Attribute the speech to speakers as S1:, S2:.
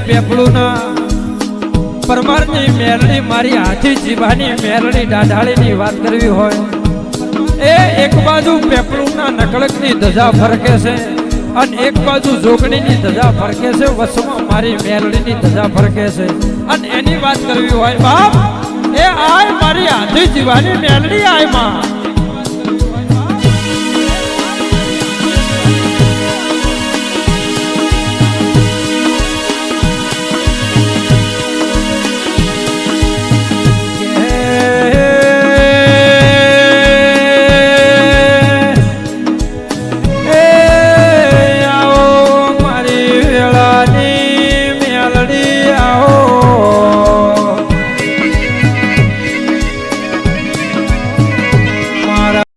S1: પેપળુના પરમારની મેલડી મારી હાથી જીભાની મેલડી દાઢાળીની વાત કરવી હોય એ એક બાજુ પેપળુના નકળકની ધજા ફરકે છે અને એક બાજુ જોગણીની ધજા ફરકે છે વસમાં મારી મેલડીની ધજા ફરકે છે અને એની વાત કરવી હોય બાપ એ આય મારી હાથી જીવાની મેલડી આય માં